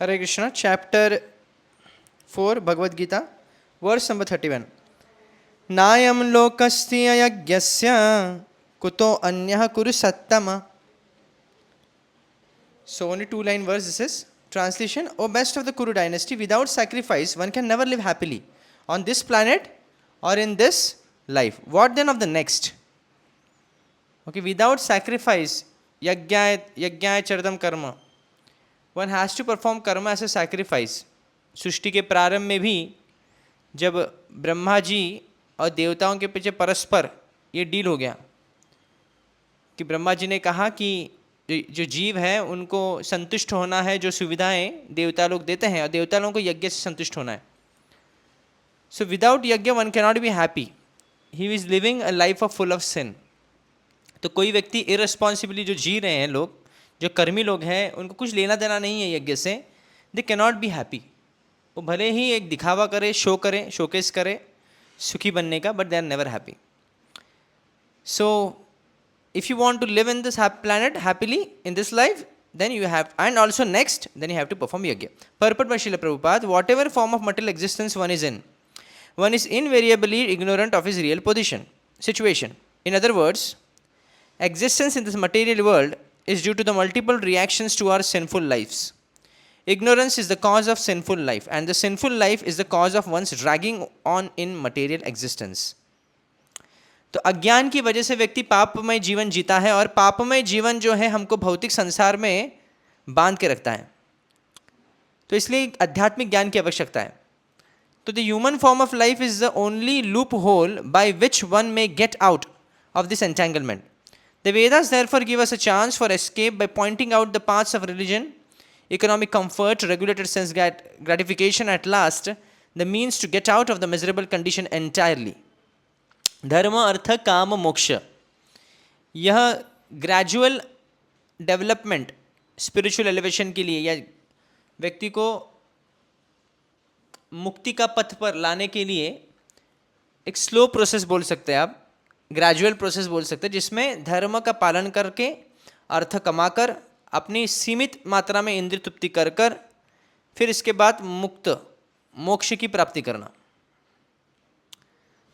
Hare Krishna, chapter 4, Bhagavad Gita, verse number 31. Nayam lokasya yagyasya kuto anyah kuru sattama. So only 2-line verse this is. Translation: O best of the Kuru dynasty, without sacrifice one can never live happily on this planet or in this life. What then of the next? Okay, without sacrifice, yajnaya charadam karma. One has to perform karma as a sacrifice. सृष्टि के प्रारंभ में भी जब ब्रह्मा जी और देवताओं के पीछे परस्पर ये डील हो गया कि ब्रह्मा जी ने कहा कि जो जीव है उनको संतुष्ट होना है, जो सुविधाएं देवता लोग देते हैं और देवता लोगों को यज्ञ से संतुष्ट होना है. So without yagya one can not be happy. He is living a life of full of sin. तो कोई व्यक्ति इररिस्पॉन्सिबली जो जी रहे हैं लोग, जो कर्मी लोग हैं, उनको कुछ लेना देना नहीं है यज्ञ से, they can not be happy. वो भले ही एक दिखावा करे, शोकेस करे सुखी बनने का, but they are never happy. So if you want to live in this planet happily in this life, then you have, and also next, then you have to perform yajna. Purport by Srila Prabhupada: whatever form of material existence one is in, one is invariably ignorant of his real situation. In other words, existence in this material world is due to the multiple reactions to our sinful lives. Ignorance is the cause of sinful life, and the sinful life is the cause of one's dragging on in material existence. तो अज्ञान की वजह से व्यक्ति पापमय जीवन जीता है, और पापमय जीवन जो है हमको भौतिक संसार में बांध के रखता है. तो इसलिए आध्यात्मिक ज्ञान की आवश्यकता है. तो the human form of life is the only loophole by which one may get out of this entanglement. The Vedas therefore give us a chance for escape by pointing out the paths of religion, economic comfort, regulated sense gratification, at last the means to get out of the miserable condition entirely. धर्म अर्थ काम मोक्ष, यह gradual development spiritual elevation के लिए या व्यक्ति को मुक्ति का पथ पर लाने के लिए एक स्लो प्रोसेस बोल सकते हैं आप, ग्रेजुअल प्रोसेस बोल सकते हैं, जिसमें धर्म का पालन करके, अर्थ कमाकर, अपनी सीमित मात्रा में इंद्रिय तृप्ति कर कर, फिर इसके बाद मुक्त मोक्ष की प्राप्ति करना.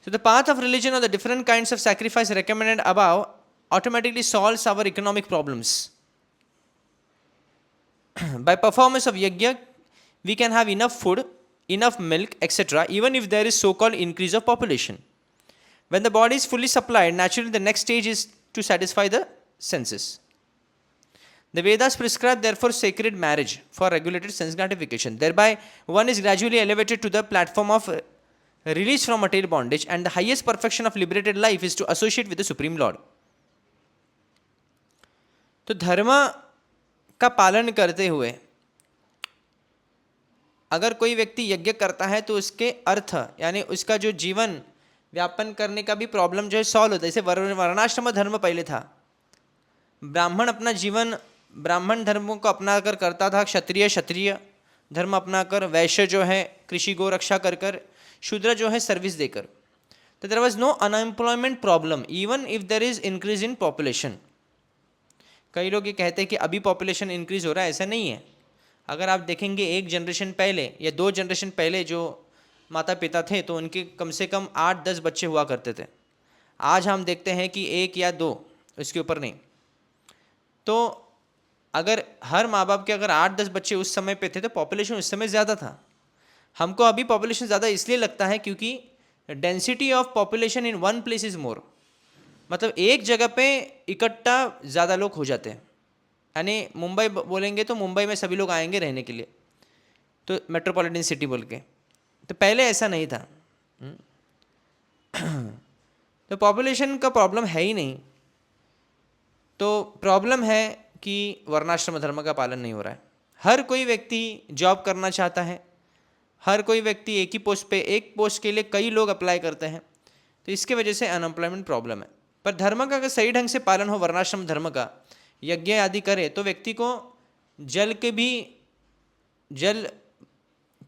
So the path of religion or the different kinds of sacrifice recommended above automatically solves our economic problems. By performance of yajna, we can have enough food, enough milk, etc., even if there is so-called increase of population. When the body is fully supplied, naturally the next stage is to satisfy the senses. The Vedas prescribe therefore sacred marriage for regulated sense gratification. Thereby one is gradually elevated to the platform of release from material bondage, and the highest perfection of liberated life is to associate with the Supreme Lord. तो धर्म का पालन करते हुए अगर कोई व्यक्ति यज्ञ करता है तो उसके अर्थ यानी उसका जो जीवन व्यापन करने का भी प्रॉब्लम जो है सॉल्व होता है. जैसे वर्णाश्रम धर्म पहले था, ब्राह्मण अपना जीवन ब्राह्मण धर्मों को अपनाकर करता था, क्षत्रिय धर्म अपनाकर, वैश्य जो है कृषि गो रक्षा कर कर, शूद्र जो है सर्विस देकर. तो there was no unemployment problem even if there is increase in population. कई लोग ये कहते हैं कि अभी पॉपुलेशन इंक्रीज हो रहा है, ऐसा नहीं है. अगर आप देखेंगे एक जनरेशन पहले या 2 जनरेशन पहले जो माता पिता थे तो उनके कम से कम 8-10 बच्चे हुआ करते थे. आज हम देखते हैं कि 1 या 2, इसके ऊपर नहीं. तो अगर हर माँ बाप के अगर 8-10 बच्चे उस समय पे थे तो पॉपुलेशन उस समय ज़्यादा था. हमको अभी पॉपुलेशन ज़्यादा इसलिए लगता है क्योंकि density of population in one place is more. मतलब एक जगह पे इकट्ठा ज़्यादा लोग हो जाते हैं. यानी मुंबई बोलेंगे तो मुंबई में सभी लोग आएंगे रहने के लिए, तो मेट्रोपॉलिटन सिटी बोल के. तो पहले ऐसा नहीं था. तो पॉपुलेशन का प्रॉब्लम है ही नहीं. तो प्रॉब्लम है कि वर्णाश्रम धर्म का पालन नहीं हो रहा है. हर कोई व्यक्ति जॉब करना चाहता है, हर कोई व्यक्ति एक ही पोस्ट पे, एक पोस्ट के लिए कई लोग अप्लाई करते हैं, तो इसके वजह से अनएम्प्लॉयमेंट प्रॉब्लम है. पर धर्म का अगर सही ढंग से पालन हो, वर्णाश्रम धर्म का यज्ञ आदि करे, तो व्यक्ति को जल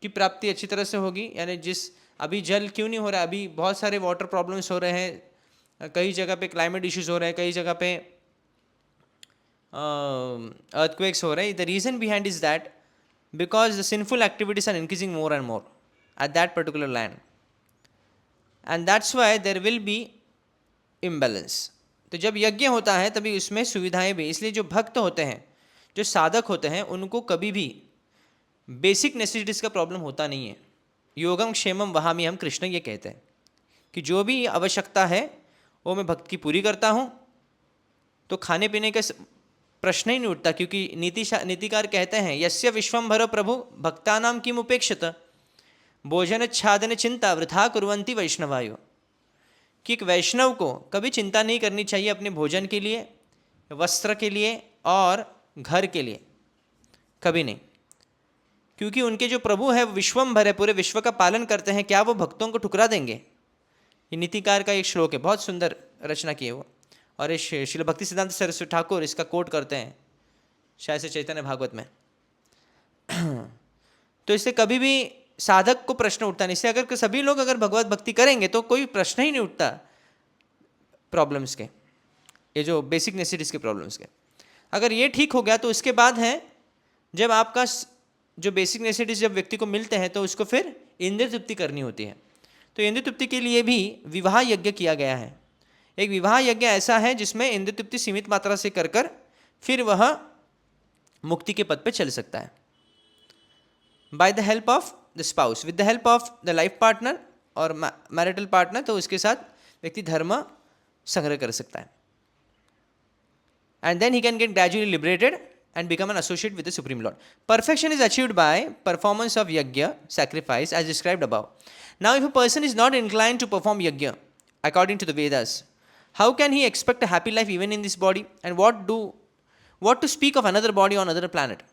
की प्राप्ति अच्छी तरह से होगी. यानी जिस अभी जल क्यों नहीं हो रहा है, अभी बहुत सारे वाटर प्रॉब्लम्स हो रहे हैं, कई जगह पे क्लाइमेट इश्यूज हो रहे हैं, कई जगह पे earthquakes हो रहे हैं. The reason behind is that because the sinful activities are increasing more and more at that particular land, and that's why there will be imbalance. तो जब यज्ञ होता है तभी उसमें सुविधाएं भी, इसलिए जो भक्त होते हैं, जो साधक होते हैं, उनको कभी भी बेसिक नेसेसिटीज़ का प्रॉब्लम होता नहीं है. योगम क्षेमम वहामी हम कृष्ण ये कहते हैं कि जो भी आवश्यकता है वो मैं भक्त की पूरी करता हूँ, तो खाने पीने का प्रश्न ही नहीं उठता, क्योंकि नीतिकार कहते हैं यस्य विश्वम्भर प्रभु भक्तानाम किम उपेक्षित भोजन छादन चिंता वृथा कुर्वन्ति वैष्णवायो, कि एक वैष्णव को कभी चिंता नहीं करनी चाहिए अपने भोजन के लिए, वस्त्र के लिए और घर के लिए, कभी नहीं, क्योंकि उनके जो प्रभु है वो विश्वम्भर है, पूरे विश्व का पालन करते हैं, क्या वो भक्तों को ठुकरा देंगे? ये नीतिकार का एक श्लोक है, बहुत सुंदर रचना की है वो, और इस श्रील भक्ति सिद्धांत सरस्वती ठाकुर इसका कोट करते हैं शायद से चैतन्य भागवत में. तो इससे कभी भी साधक को प्रश्न उठता नहीं. इससे अगर सभी लोग अगर भगवत भक्ति करेंगे तो कोई प्रश्न ही नहीं उठता प्रॉब्लम्स के, ये जो बेसिक नेसेसिटीज़ के प्रॉब्लम्स के. अगर ये ठीक हो गया तो उसके बाद है जब आपका जो बेसिक नेसेसिटीज जब व्यक्ति को मिलते हैं तो उसको फिर इंद्रिय तृप्ति करनी होती है. तो इंद्रिय तृप्ति के लिए भी विवाह यज्ञ किया गया है. एक विवाह यज्ञ ऐसा है जिसमें इंद्रिय तृप्ति सीमित मात्रा से कर फिर वह मुक्ति के पद पे चल सकता है. By the help of the spouse, with the help of the life partner और मैरिटल पार्टनर, तो उसके साथ व्यक्ति धर्म संग्रह कर सकता है. And then he can get gradually liberated and become an associate with the Supreme Lord. Perfection is achieved by performance of yajna, sacrifice, as described above. Now, if a person is not inclined to perform yajna according to the Vedas, how can he expect a happy life even in this body? And what to speak of another body on another planet?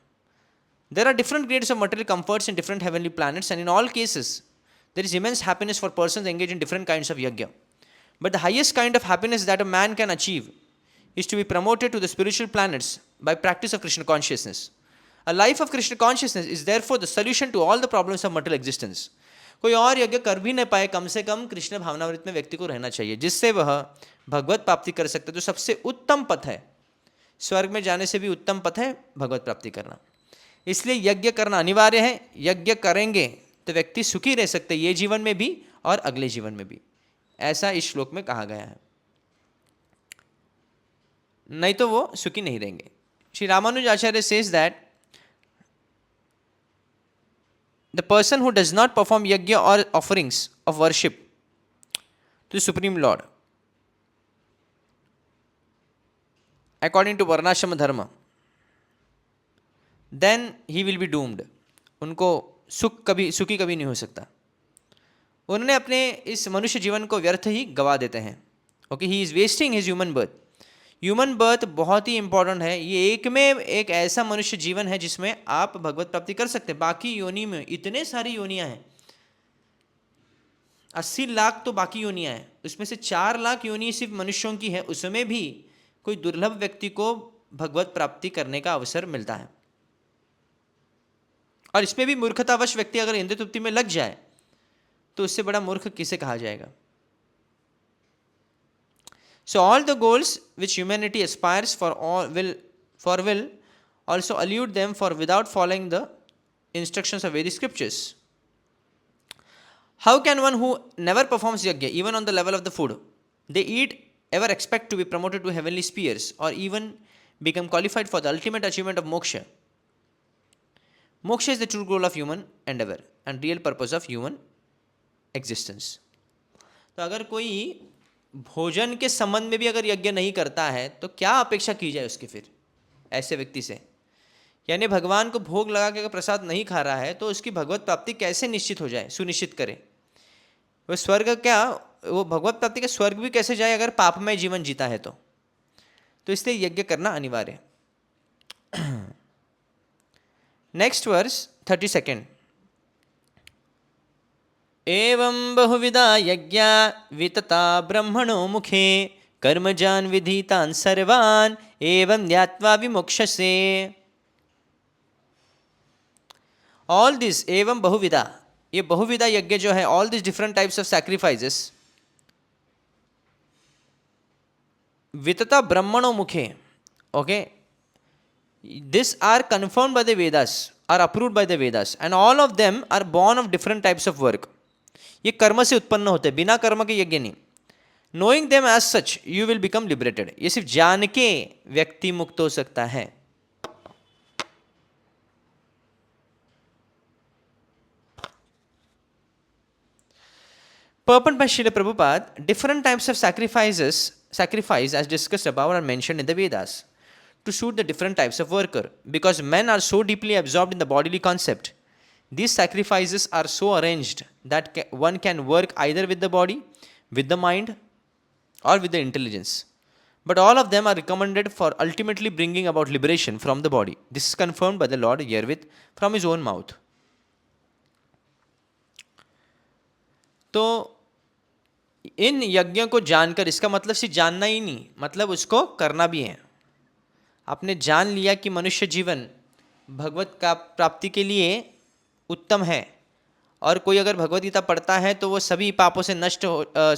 There are different grades of material comforts in different heavenly planets, and in all cases, there is immense happiness for persons engaged in different kinds of yajna. But the highest kind of happiness that a man can achieve is to be promoted to the spiritual planets by practice of Krishna consciousness. A life of Krishna consciousness is therefore the solution to all the problems of material existence. कोई और यज्ञ कर भी नहीं पाए, कम से कम कृष्ण भावनावृत्त में व्यक्ति को रहना चाहिए, जिससे वह भगवत प्राप्ति कर सकते. जो सबसे उत्तम पथ है, स्वर्ग में जाने से भी उत्तम पथ है भगवत प्राप्ति करना. इसलिए यज्ञ करना अनिवार्य है. यज्ञ करेंगे तो व्यक्ति सुखी रह सकते, ये जीवन में भी और अगले जीवन में भी, ऐसा इस श्लोक में कहा गया है. नहीं तो वो सुखी नहीं रहेंगे. श्री रामानुज आचार्य says that the person who does not perform yajna or offerings of worship to the Supreme Lord according to varnashrama dharma, then he will be doomed. उनको सुखी कभी नहीं हो सकता. उन्होंने अपने इस मनुष्य जीवन को व्यर्थ ही गवा देते हैं. Okay, he is wasting his human birth. Human birth बहुत ही इंपॉर्टेंट है. ये एक में एक ऐसा मनुष्य जीवन है जिसमें आप भगवत प्राप्ति कर सकते हैं. बाकी योनि में इतने सारी योनियां हैं, 80 लाख तो बाकी योनियां हैं, उसमें से 4 लाख योनि सिर्फ मनुष्यों की है. उसमें भी कोई दुर्लभ व्यक्ति को भगवत प्राप्ति करने का अवसर मिलता है. और इसमें भी मूर्खतावश व्यक्ति अगर इंद्रिय तृप्ति में लग जाए तो उससे बड़ा मूर्ख किसे कहा जाएगा. So all the goals which humanity aspires for will also elude them for without following the instructions of Vedic scriptures. How can one who never performs yajna, even on the level of the food they eat, ever expect to be promoted to heavenly spheres or even become qualified for the ultimate achievement of moksha? Moksha is the true goal of human endeavor and real purpose of human existence. तो अगर कोई भोजन के संबंध में भी अगर यज्ञ नहीं करता है तो क्या अपेक्षा की जाए उसकी फिर ऐसे व्यक्ति से. यानी भगवान को भोग लगा के अगर प्रसाद नहीं खा रहा है तो उसकी भगवत प्राप्ति कैसे निश्चित हो जाए, सुनिश्चित करे. वो स्वर्ग क्या, वो भगवत प्राप्ति के स्वर्ग भी कैसे जाए अगर पापमय जीवन जीता है तो इसलिए यज्ञ करना अनिवार्य है. Next verse 32. एवं बहुविधा यज्ञा वितता ब्रह्मणो मुखे कर्मजान विधितान सर्वान एवं ज्ञात्वा विमोक्षसे. ऑल दिस एवं बहुविधा, ये बहुविधा यज्ञ जो है, all this different types of sacrifices वितता ब्रह्मणो मुखे. Okay, This are confirmed by the Vedas, are approved by the Vedas, and all of them are born of different types of work. ये कर्म से उत्पन्न होते हैं, बिना कर्म के यज्ञ नहीं. Knowing them as such, you will become liberated. ये सिर्फ जान के व्यक्ति मुक्त हो सकता है. Purport by Srila Prabhupada, different types of sacrifice as discussed above are mentioned in the Vedas to suit the different types of worker. Because men are so deeply absorbed in the bodily concept, these sacrifices are so arranged that one can work either with the body, with the mind, or with the intelligence. But all of them are recommended for ultimately bringing about liberation from the body. This is confirmed by the Lord herewith from his own mouth. तो इन यज्ञों को जानकर, इसका मतलब सिर्फ जानना ही नहीं, मतलब उसको करना भी है. आपने जान लिया कि मनुष्य जीवन भगवत का प्राप्ति के लिए उत्तम है, और कोई अगर भगवत गीता पढ़ता है तो वो सभी पापों से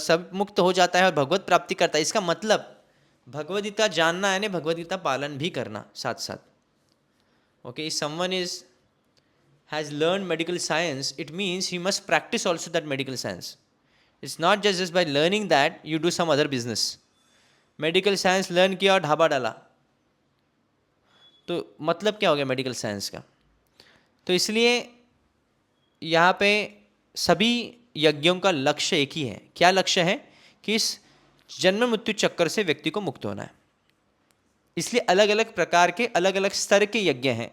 सब मुक्त हो जाता है और भगवत प्राप्ति करता है. इसका मतलब भगवत गीता जानना यानी भगवत गीता पालन भी करना साथ साथ. Okay, if someone has learn medical science, it means he must practice also that medical science. It's not just by learning that you do some other business. Medical science learn किया और ढाबा डाला, तो मतलब क्या हो गया मेडिकल साइंस का. तो इसलिए यहाँ पे सभी यज्ञों का लक्ष्य एक ही है. क्या लक्ष्य है? कि इस जन्म मृत्यु चक्कर से व्यक्ति को मुक्त होना है. इसलिए अलग अलग प्रकार के, अलग अलग स्तर के यज्ञ हैं,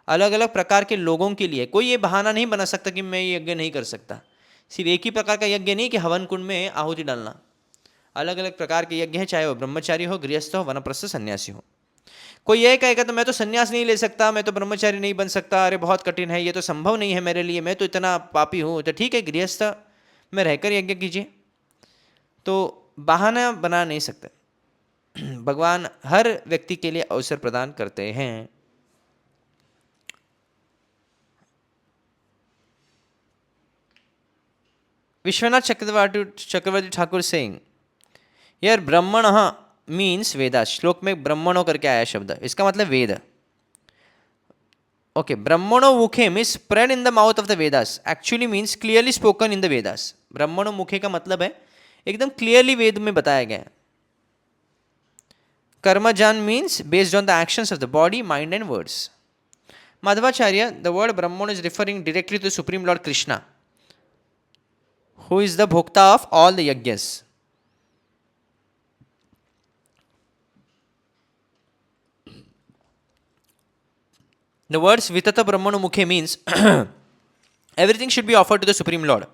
अलग अलग प्रकार के लोगों के लिए. कोई ये बहाना नहीं बना सकता कि मैं ये यज्ञ नहीं कर सकता. सिर्फ एक ही प्रकार का यज्ञ नहीं कि हवन कुंड में आहुति डालना. अलग अलग प्रकार के यज्ञ हैं, चाहे वो ब्रह्मचारी हो, गृहस्थ हो, वनप्रस्थ, सन्यासी हो. कोई यह कहेगा तो मैं तो सन्यास नहीं ले सकता, मैं तो ब्रह्मचारी नहीं बन सकता, अरे बहुत कठिन है, ये तो संभव नहीं है मेरे लिए, मैं तो इतना पापी हूँ. तो ठीक है, गृहस्थ में रहकर यज्ञ कीजिए. तो बहाना बना नहीं सकते. भगवान हर व्यक्ति के लिए अवसर प्रदान करते हैं. विश्वनाथ चक्रवर्ती ठाकुर सेइंग, यार ब्राह्मण मीन्स वेदास. श्लोक में ब्राह्मणों करके आया शब्द, इसका मतलब वेद. ओके, ब्राह्मणों मुखे means spread in the mouth of the Vedas, actually means clearly spoken in the Vedas. ब्राह्मणों मुखे का मतलब है एकदम क्लियरली वेद में बताया गया है. कर्मजान means based on the actions of the body, mind and words. Madhavacharya, the word brahmana is referring directly to supreme lord Krishna, who is the bhokta of all the yajnas. The words Vitata Brahmano Mukhe means everything should be offered to the Supreme Lord.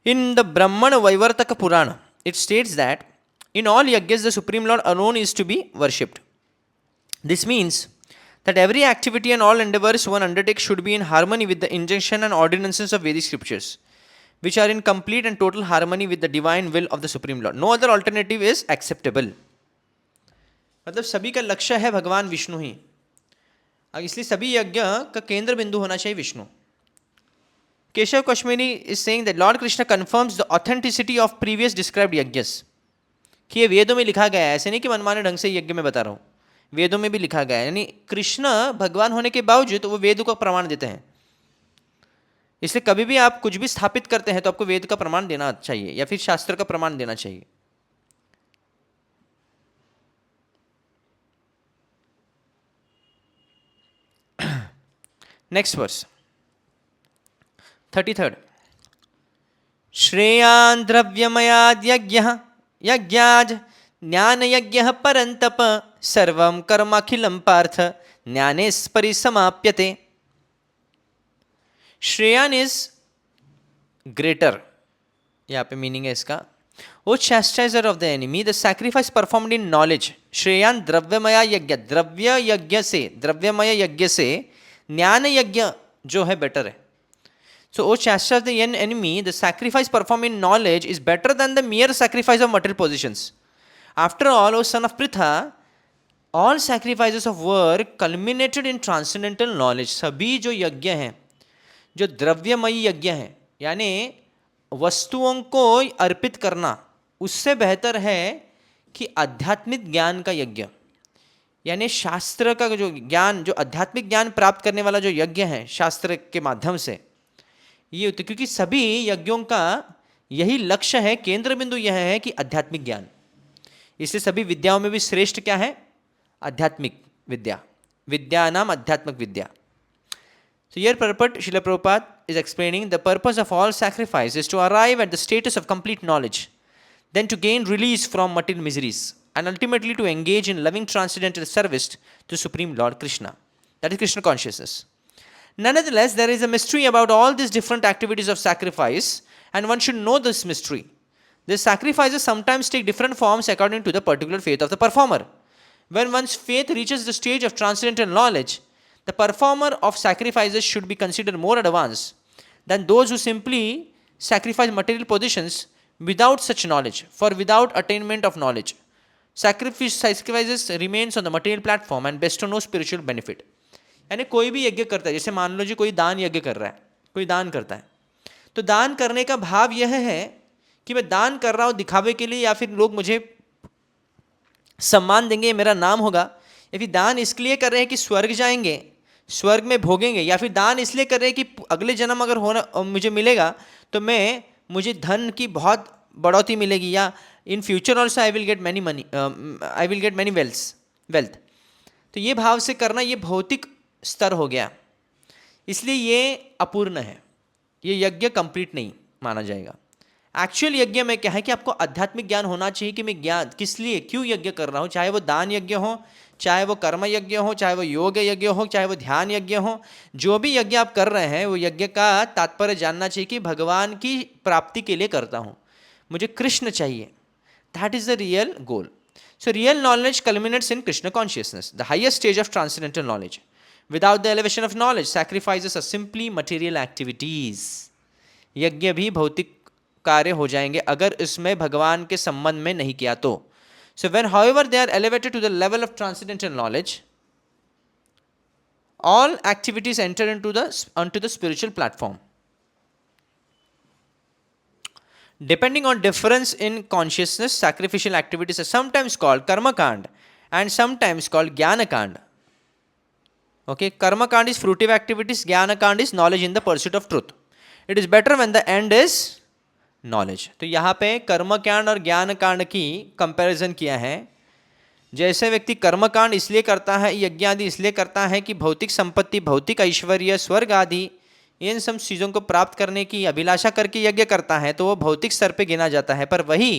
In the Brahmana Vaivartaka Purana, it states that in all yajnas the Supreme Lord alone is to be worshipped. This means that every activity and all endeavors one undertakes should be in harmony with the injunction and ordinances of Vedic scriptures, which are in complete and total harmony with the divine will of the Supreme Lord. No other alternative is acceptable. मतलब सभी का लक्ष्य है भगवान विष्णु ही, इसलिए सभी यज्ञ का केंद्र बिंदु होना चाहिए Vishnu. Keshava Kashmiri is saying that lord Krishna confirms the authenticity of previous described yajnas. कि ये वेदों में लिखा गया है, ऐसे नहीं कि मनमाने ढंग से यज्ञ में बता रहा हूँ, वेदों में भी लिखा गया है. यानी कृष्ण भगवान होने के बावजूद वो वेद को प्रमाण देते हैं. इसलिए कभी भी आप कुछ भी स्थापित करते हैं तो आपको वेद का प्रमाण देना चाहिए या फिर शास्त्र का प्रमाण देना चाहिए. Next verse 33. श्रेयान् द्रव्यमयाद् यज्ञः यज्ञाज् ज्ञानयज्ञः परन्तप सर्वं कर्माखिलं पार्थ ज्ञाने परिसमाप्यते. श्रेयान इज ग्रेटर, यहाँ पे मीनिंग है इसका. O chastiser of the enemy, the sacrifice performed in knowledge. श्रेयान द्रव्यमय यज्ञ, द्रव्य यज्ञ से, द्रव्यमय यज्ञ से ज्ञान यज्ञ जो है बेटर है. So O chastise the enemy, the sacrifice perform in knowledge is better than the mere sacrifice of material possessions. After all, O son of Pritha, all sacrifices of work culminated in transcendental knowledge. सभी जो यज्ञ हैं जो द्रव्यमयी यज्ञ हैं, यानी वस्तुओं को अर्पित करना, उससे बेहतर है कि आध्यात्मिक ज्ञान का यज्ञ. यानी शास्त्र का जो ज्ञान, जो आध्यात्मिक ज्ञान प्राप्त करने वाला जो यज्ञ है शास्त्र के माध्यम से, ये होते, क्योंकि सभी यज्ञों का यही लक्ष्य है, केंद्र बिंदु यह है कि आध्यात्मिक ज्ञान। इसलिए सभी विद्याओं में भी श्रेष्ठ क्या है? आध्यात्मिक विद्या, विद्या नाम आध्यात्मिक विद्या। So here purport Srila Prabhupada is explaining the purpose of all sacrifice is to arrive at the status of complete knowledge, then to gain release from material miseries, and ultimately to engage in loving transcendental service to Supreme Lord Krishna. That is Krishna consciousness. Nonetheless, there is a mystery about all these different activities of sacrifice, and one should know this mystery. These sacrifices sometimes take different forms according to the particular faith of the performer. When one's faith reaches the stage of transcendental knowledge, the performer of sacrifices should be considered more advanced than those who simply sacrifice material possessions without such knowledge, for without attainment of knowledge, sacrifices remains on the material platform and bestow no spiritual benefit. यानी कोई भी यज्ञ करता है, जैसे मान लो जी कोई दान यज्ञ कर रहा है, कोई दान करता है, तो दान करने का भाव यह है कि मैं दान कर रहा हूँ दिखावे के लिए, या फिर लोग मुझे सम्मान देंगे, मेरा नाम होगा, या फिर दान इसलिए कर रहे हैं कि स्वर्ग जाएंगे, स्वर्ग में भोगेंगे, या फिर दान इसलिए कर रहे हैं कि अगले जन्म अगर होना मुझे मिलेगा तो मुझे धन की बहुत बढ़ोतरी मिलेगी, या in future also I will get many money, I will get many wealth. तो ये भाव से करना ये भौतिक स्तर हो गया, इसलिए ये अपूर्ण है, ये यज्ञ कंप्लीट नहीं माना जाएगा। एक्चुअल यज्ञ में क्या है कि आपको आध्यात्मिक ज्ञान होना चाहिए कि मैं ज्ञान किस लिए, क्यों यज्ञ कर रहा हूँ, चाहे वो दान यज्ञ हो, चाहे वो कर्म यज्ञ हो, चाहे वो योग यज्ञ हो, चाहे वो ध्यान यज्ञ हो, जो भी यज्ञ आप कर रहे हैं वो यज्ञ का तात्पर्य जानना चाहिए कि भगवान की प्राप्ति के लिए करता हूँ, मुझे कृष्ण चाहिए। That is the real goal. So real knowledge culminates in Krishna consciousness, the highest stage of transcendental knowledge. Without the elevation of knowledge, sacrifices are simply material activities. यज्ञ भी भौतिक कार्य हो जाएंगे अगर इसमें भगवान के संबंध में नहीं किया तो। So when however they are elevated to the level of transcendental knowledge, all activities enter onto the spiritual platform. Depending on difference in consciousness, sacrificial activities are sometimes called karma kand and sometimes called jnana kand. Okay, karma kand is fruitive activities, jnana kand is knowledge in the pursuit of truth. It is better when the end is knowledge. तो यहाँ पे कर्म कांड और ज्ञान कांड की comparison किया है। जैसे व्यक्ति कर्म कांड इसलिए करता है, यज्ञ आदि इसलिए करता है कि भौतिक संपत्ति, भौतिक ऐश्वर्य, स्वर्ग आदि इन सब चीज़ों को प्राप्त करने की अभिलाषा करके यज्ञ करता है, तो वो भौतिक स्तर पे गिना जाता है। पर वही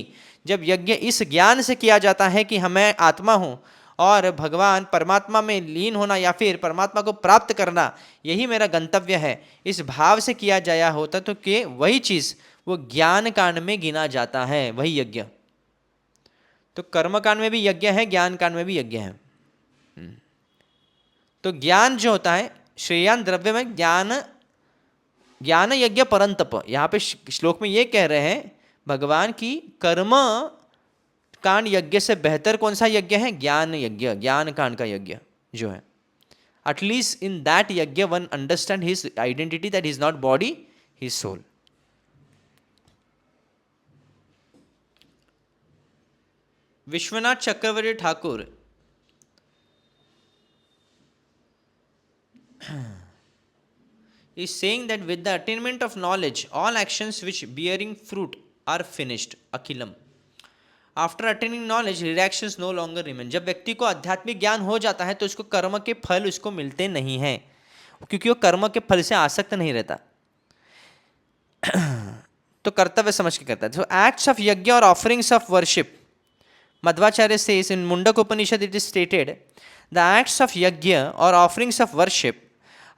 जब यज्ञ इस ज्ञान से किया जाता है कि हमें आत्मा हूँ और भगवान परमात्मा में लीन होना या फिर परमात्मा को प्राप्त करना यही मेरा गंतव्य है, इस भाव से किया जाया होता तो कि वही चीज़ वो ज्ञान कांड में गिना जाता है, वही यज्ञ। तो कर्म कांड में भी यज्ञ है, ज्ञान कांड में भी यज्ञ है। तो ज्ञान जो होता है श्रेयान द्रव्य में ज्ञान यज्ञ परंतप, यहाँ पे श्लोक में ये कह रहे हैं भगवान की कर्म कांड यज्ञ से बेहतर कौन सा यज्ञ है? ज्ञान यज्ञ, ज्ञान कांड का यज्ञ जो है। At least in that yajna one understand his identity, that is not body, his soul. Vishwanath Chakravarti Thakur is saying that with the attainment of knowledge, all actions which bearing fruit are finished. Akhilam. After attaining knowledge, reactions no longer remain. जब व्यक्ति को आध्यात्मिक ज्ञान हो जाता है तो उसको कर्म के फल उसको मिलते नहीं हैं, क्योंकि वो कर्म के फल से आसक्त नहीं रहता, तो कर्तव्य समझ के करता है। So acts of यज्ञ और offerings of worship, Madhvacharya says in Mundaka Upanishad it is stated, the acts of yajna or offerings of worship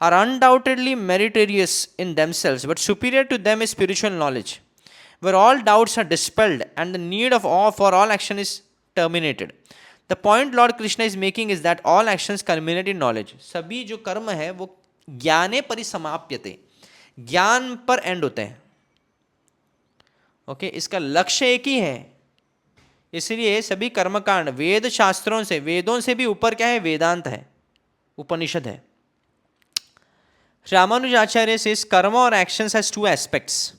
are undoubtedly meritorious in themselves, but superior to them is spiritual knowledge, where all doubts are dispelled and the need of awe for all action is terminated. The point Lord Krishna is making is that all actions culminate in knowledge. सभी जो कर्म है वो ज्ञाने परिसमाप्यते, ज्ञान पर and होते हैं। ओके, इसका लक्ष्य एक ही है, इसलिए सभी कर्मकांड वेद शास्त्रों से, वेदों से भी ऊपर क्या है? वेदांत है, उपनिषद है। Ramanujacharya says karma or actions has two aspects.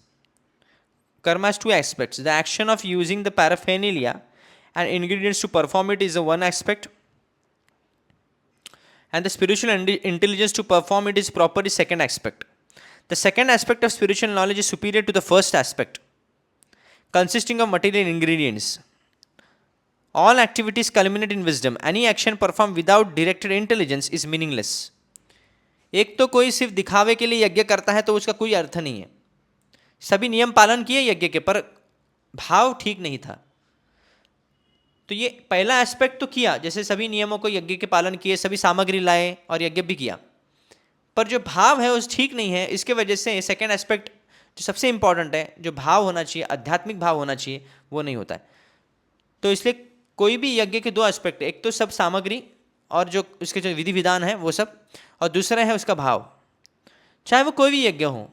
Karma has two aspects. The action of using the paraphernalia and ingredients to perform it is the one aspect, and the spiritual intelligence to perform it is proper is second aspect. The second aspect of spiritual knowledge is superior to the first aspect, consisting of material ingredients. All activities culminate in wisdom. Any action performed without directed intelligence is meaningless. एक तो कोई सिर्फ दिखावे के लिए यज्ञ करता है तो उसका कोई अर्थ नहीं है. सभी नियम पालन किए यज्ञ के, पर भाव ठीक नहीं था. तो ये पहला एस्पेक्ट तो किया, जैसे सभी नियमों को यज्ञ के पालन किए, सभी सामग्री लाए और यज्ञ भी किया, पर जो भाव है उस ठीक नहीं है. इसके वजह से सेकेंड एस्पेक्ट जो सबसे इंपॉर्टेंट है, जो भाव होना चाहिए, आध्यात्मिक भाव होना चाहिए, वो नहीं होता है. तो इसलिए कोई भी यज्ञ के दो एस्पेक्ट, एक तो सब सामग्री और जो उसके जो विधि विधान है वो सब, और दूसरा है उसका भाव. चाहे वो कोई भी यज्ञ हो,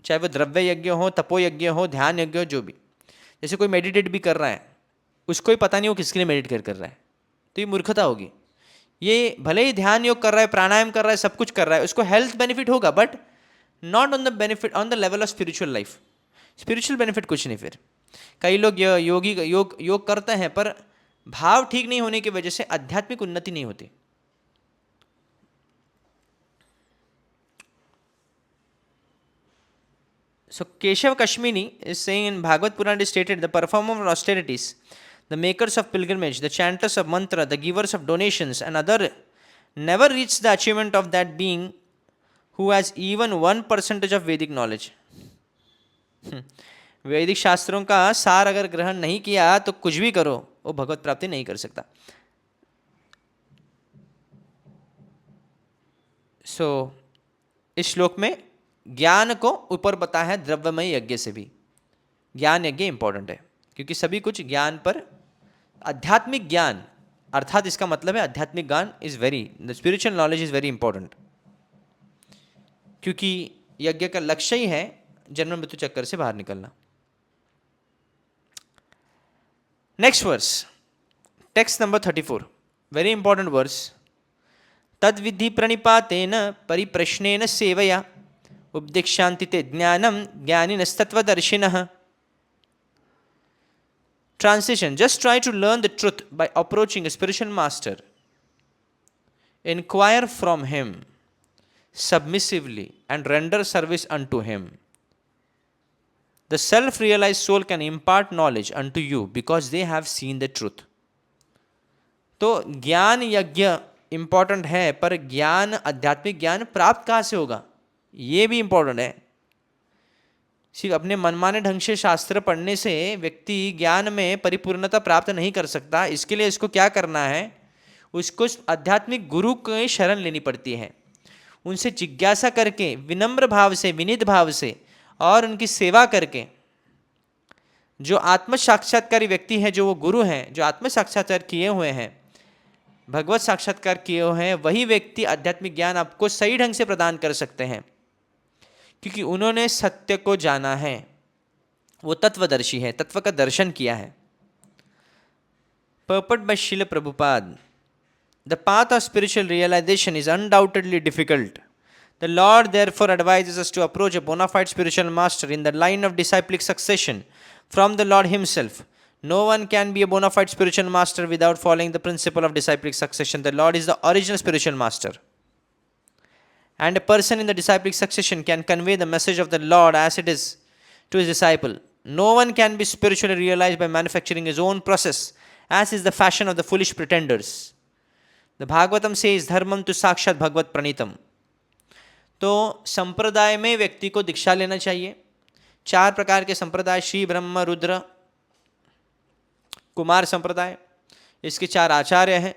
चाहे वो द्रव्य यज्ञ हो, तपो यज्ञ हो, ध्यान यज्ञ हो, जो भी. जैसे कोई मेडिटेट भी कर रहा है, उसको ही पता नहीं वो किसके लिए मेडिटेट कर रहा है, तो ये मूर्खता होगी. ये भले ही ध्यान योग कर रहा है, प्राणायाम कर रहा है, सब कुछ कर रहा है, उसको हेल्थ बेनिफिट होगा, but not on the benefit on the level of spiritual life. Spiritual benefit कुछ नहीं. फिर कई लोग योग करते हैं, पर भाव ठीक नहीं होने की वजह से आध्यात्मिक उन्नति नहीं होती. So Keshav Kashmini is saying in Bhagavad Purana, it is stated, the performers of austerities, the makers of pilgrimage, the chanters of mantra, the givers of donations and other never reach the achievement of that being who has even 1% of Vedic knowledge. वैदिक शास्त्रों का सार अगर ग्रहण नहीं किया तो कुछ भी करो, वो भगवत प्राप्ति नहीं कर सकता. सो इस श्लोक में ज्ञान को ऊपर बता है द्रव्यमय यज्ञ से भी. ज्ञान यज्ञ इंपॉर्टेंट है क्योंकि सभी कुछ ज्ञान पर, आध्यात्मिक ज्ञान अर्थात इसका मतलब है आध्यात्मिक ज्ञान is very, the spiritual knowledge is very important, क्योंकि यज्ञ का लक्ष्य ही है जन्म मृत्यु चक्कर से बाहर निकलना. Next verse, text number 34, very important verse. तद विधि प्रणिपातेन परिप्रश्नेन सेवया उपदिक्षान्ति ते ज्ञानम ज्ञानिनस्तत्वदर्शिनः. Translation: just try to learn the truth by approaching a spiritual master. Inquire from him submissively and render service unto him. The self-realized soul can impart knowledge unto you because they have seen the truth. तो ज्ञान यज्ञ important है, पर ज्ञान, आध्यात्मिक ज्ञान प्राप्त कहाँ से होगा, ये भी इंपॉर्टेंट है. सिर्फ अपने मनमाने ढंग से शास्त्र पढ़ने से व्यक्ति ज्ञान में परिपूर्णता प्राप्त नहीं कर सकता. इसके लिए इसको क्या करना है, उसको आध्यात्मिक गुरु की शरण लेनी पड़ती है. उनसे जिज्ञासा करके, विनम्र भाव से, विनीत भाव से और उनकी सेवा करके, जो आत्म साक्षात्कारी व्यक्ति है, जो वो गुरु हैं, जो आत्म साक्षात्कार किए हुए हैं, भगवत साक्षात्कार किए हुए हैं, वही व्यक्ति आध्यात्मिक ज्ञान आपको सही ढंग से प्रदान कर सकते हैं, क्योंकि उन्होंने सत्य को जाना है, वो तत्वदर्शी है, तत्व का दर्शन किया है. Purport by Srila Prabhupada. The path of spiritual realization is undoubtedly difficult. The Lord therefore advises us to approach a bona fide spiritual master in the line of disciplic succession from the Lord himself. No one can be a bona fide spiritual master without following the principle of disciplic succession. The Lord is the original spiritual master. And a person in the disciplic succession can convey the message of the Lord as it is to his disciple. No one can be spiritually realized by manufacturing his own process, as is the fashion of the foolish pretenders. The Bhagavatam says, Dharmam tu sakshat bhagvat pranitam. तो संप्रदाय में व्यक्ति को दीक्षा लेना चाहिए. 4 प्रकार के संप्रदाय, श्री ब्रह्म रुद्र कुमार संप्रदाय, इसके 4 आचार्य हैं.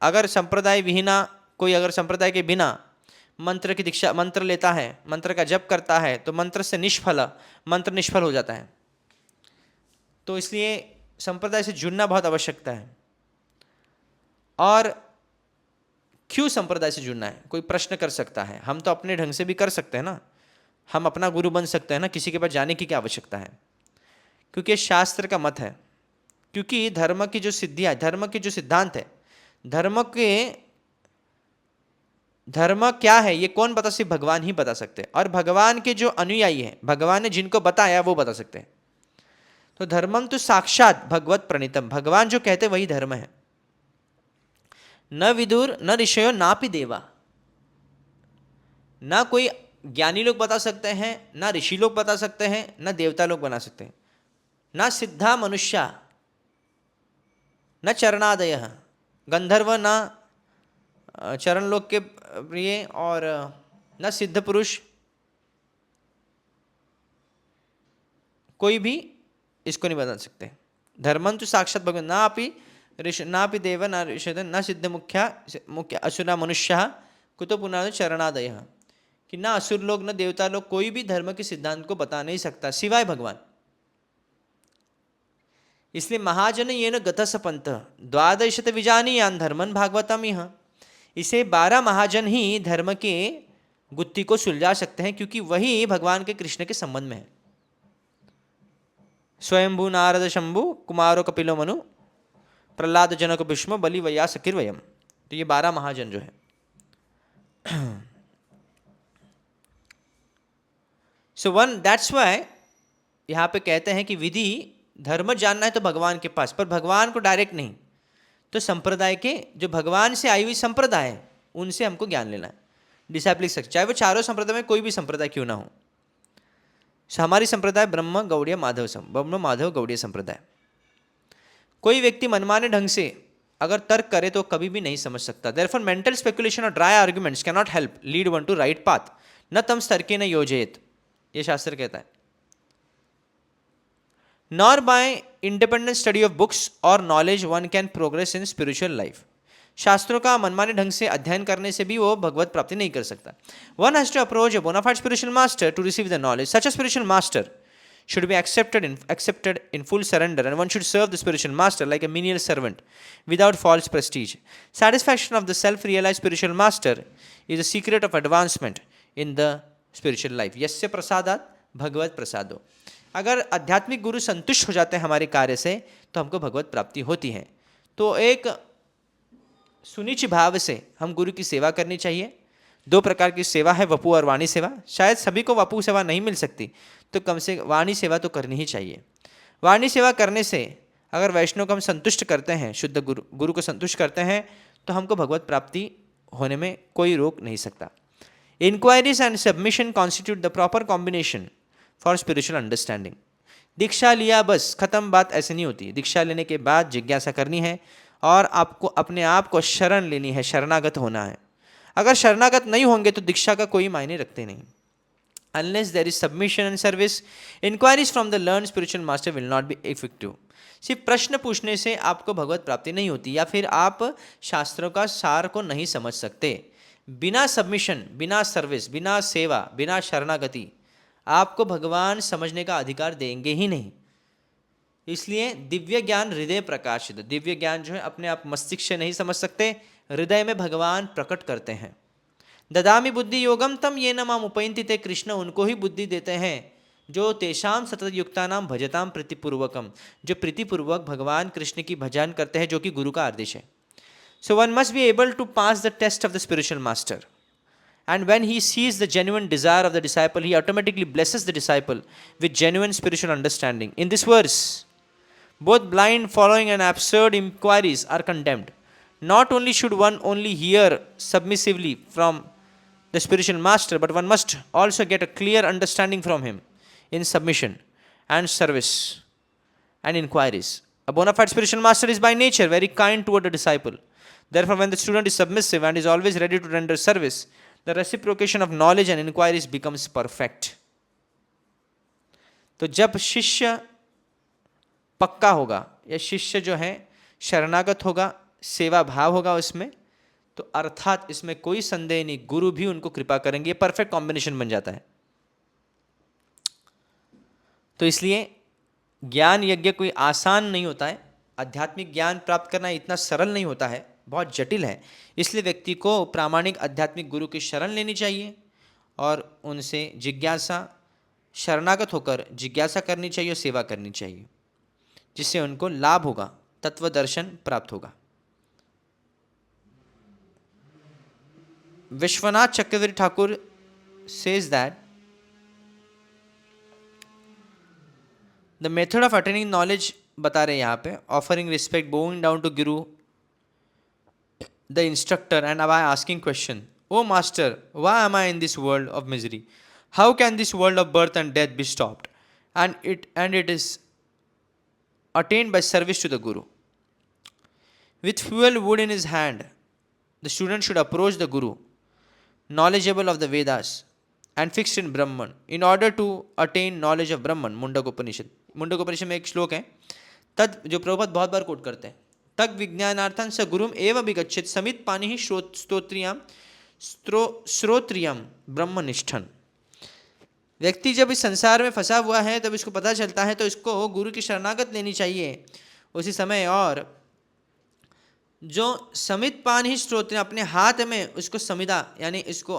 अगर संप्रदाय विहीना कोई, अगर संप्रदाय के बिना मंत्र की दीक्षा, मंत्र लेता है, मंत्र का जप करता है, तो मंत्र से मंत्र निष्फल हो जाता है. तो इसलिए संप्रदाय से जुड़ना बहुत आवश्यकता है. और क्यों संप्रदाय से जुड़ना है, कोई प्रश्न कर सकता है. हम तो अपने ढंग से भी कर सकते हैं ना, हम अपना गुरु बन सकते हैं ना, किसी के पास जाने की क्या आवश्यकता है, क्योंकि शास्त्र का मत है. क्योंकि धर्म की जो सिद्धियाँ, धर्म के जो सिद्धांत है, धर्म क्या है ये कौन बता, सिर्फ भगवान ही बता सकते हैं. और भगवान के जो अनुयायी हैं, भगवान ने जिनको बताया वो बता सकते हैं. तो धर्मम तो साक्षात भगवत प्रणीतम, भगवान जो कहते वही धर्म है. न विदुर न ऋषयो नापि देवा, ना कोई ज्ञानी लोग बता सकते हैं, ना ऋषि लोग बता सकते हैं, ना देवता लोग बना सकते हैं, ना सिद्धा मनुष्य, न चरणादय, गंधर्व ना चरण लोक के प्रिय, और न सिद्ध पुरुष, कोई भी इसको नहीं बता सकते। धर्मं तो साक्षात भगवान, ना अपि ऋषि नापि देव न ऋषि न सिद्ध मुख्य असुरा मनुष्य कुतो पुनः चरणादय, कि ना असुर लोग न देवता लोग कोई भी धर्म के सिद्धांत को बता नहीं सकता सिवाय भगवान। इसलिए महाजन ये न गतस पंथ द्वादशत विजानीयान धर्मन भागवतम यह, इसे 12 महाजन ही धर्म के गुत्थी को सुलझा सकते हैं, क्योंकि वही भगवान के कृष्ण के संबंध में है। स्वयंभू नारद शंभु कुमारो कपिलो मनु प्रहलाद जनक भीष्म बलि व्यास किरवयम, तो ये 12 महाजन जो है। सो दैट्स वाई यहाँ पे कहते हैं कि विधि धर्म जानना है तो भगवान के पास, पर भगवान को डायरेक्ट नहीं, तो संप्रदाय के जो भगवान से आई हुई संप्रदाय है उनसे हमको ज्ञान लेना है। डिसाइपलिक सेक्ट, चाहे वो चारों संप्रदाय में कोई भी संप्रदाय क्यों ना हो। हमारी संप्रदाय ब्रह्म गौड़ीय माधव ब्रह्म माधव गौड़ीय संप्रदाय। कोई व्यक्ति मनमाने ढंग से अगर तर्क करे तो कभी भी नहीं समझ सकता। देयरफॉर मेंटल स्पेकुलेशन और dry arguments can not help lead one to right path, न तम तर्के न योजयेत, ये शास्त्र कहता है। Nor by independent study of books और knowledge one can progress in spiritual life. शास्त्रों का मनमाने ढंग से अध्ययन करने से भी वो भगवत प्राप्ति नहीं कर सकता। One has to approach a bonafide spiritual master to receive the knowledge. Such a spiritual master should be accepted in full surrender, and one should serve the spiritual master like a menial servant without false prestige. Satisfaction of the self-realized spiritual master is the secret of advancement in the spiritual life. यस्य प्रसादात भगवत प्रसादो। अगर आध्यात्मिक गुरु संतुष्ट हो जाते हैं हमारे कार्य से तो हमको भगवत प्राप्ति होती है। तो एक सुनिश्चित भाव से हम गुरु की सेवा करनी चाहिए। 2 प्रकार की सेवा है, वपु और वाणी सेवा। शायद सभी को वपु सेवा नहीं मिल सकती, तो कम से वाणी सेवा तो करनी ही चाहिए। वाणी सेवा करने से अगर वैष्णव को हम संतुष्ट करते हैं, शुद्ध गुरु को संतुष्ट करते हैं, तो हमको भगवत प्राप्ति होने में कोई रोक नहीं सकता। Inquiries and submission constitute the proper combination for spiritual understanding. दीक्षा लिया बस खत्म, बात ऐसे नहीं होती। दीक्षा लेने के बाद जिज्ञासा करनी है और आपको अपने आप को शरण लेनी है, शरणागत होना है। अगर शरणागत नहीं होंगे तो दीक्षा का कोई मायने रखते नहीं। Unless there is submission and service, inquiries from the learned spiritual master will not be effective. सिर्फ प्रश्न पूछने से आपको भगवत प्राप्ति नहीं होती, या फिर आप शास्त्रों का सार को नहीं समझ सकते। बिना सबमिशन, बिना सर्विस, बिना सेवा, बिना शरणागति आपको भगवान समझने का अधिकार देंगे ही नहीं। इसलिए दिव्य ज्ञान हृदय प्रकाशित, दिव्य ज्ञान जो है अपने आप मस्तिष्क से नहीं समझ सकते, हृदय में भगवान प्रकट करते हैं। ददामि बुद्धि योगम तम ये न माम उपयंति ते, कृष्ण उनको ही बुद्धि देते हैं जो तेषाम सतत युक्ता नाम भजताम प्रीतिपूर्वकम, जो प्रीतिपूर्वक भगवान कृष्ण की भजन करते हैं, जो कि गुरु का आदेश है। So one must be able to pass the test of the spiritual master, and when he sees the genuine desire of the disciple, he automatically blesses the disciple with genuine spiritual understanding. In this verse both blind following and absurd inquiries are condemned. Not only should one only hear submissively from the spiritual master, but one must also get a clear understanding from him in submission and service and inquiries. A bona fide spiritual master is by nature very kind toward the disciple. Therefore, when the student is submissive and is always ready to render service, the reciprocation of knowledge and inquiries becomes perfect. तो जब शिष्य पक्का होगा या शिष्य जो है शरणागत होगा, सेवा भाव होगा उसमें, तो अर्थात इसमें कोई संदेह नहीं, गुरु भी उनको कृपा करेंगे। ये परफेक्ट कॉम्बिनेशन बन जाता है। तो इसलिए ज्ञान यज्ञ कोई आसान नहीं होता है। आध्यात्मिक ज्ञान प्राप्त करना इतना सरल नहीं होता है, बहुत जटिल है। इसलिए व्यक्ति को प्रामाणिक आध्यात्मिक गुरु की शरण लेनी चाहिए और उनसे जिज्ञासा, शरणागत होकर जिज्ञासा करनी चाहिए और सेवा करनी चाहिए, जिससे उनको लाभ होगा, तत्व दर्शन प्राप्त होगा। Vishwanath Chakravarti Thakur says that the method of attaining knowledge बता रहे हैं यहाँ पे, offering respect, bowing down to guru, the instructor and by asking question, "Oh master, why am I in this world of misery? How can this world of birth and death be stopped?" And it is attained by service to the Guru. With fuel wood in his hand, the student should approach the Guru, knowledgeable of the Vedas and fixed in Brahman, in order to attain knowledge of Brahman. Mundakopanishad, Mundakopanishad में एक श्लोक है, तद, जो प्रभुपाद बहुत बार coat करते हैं, तग विज्ञानार्थं स गुरुम एव विगच्छेत समित पानि ही श्रोत्रियम ब्रह्मनिष्ठन। व्यक्ति जब इस संसार में फंसा हुआ है तब इसको पता चलता है तो इसको गुरु की शरणागत लेनी चाहिए उसी समय। और जो समित पान ही स्त्रोत्र, अपने हाथ में उसको समिधा यानी इसको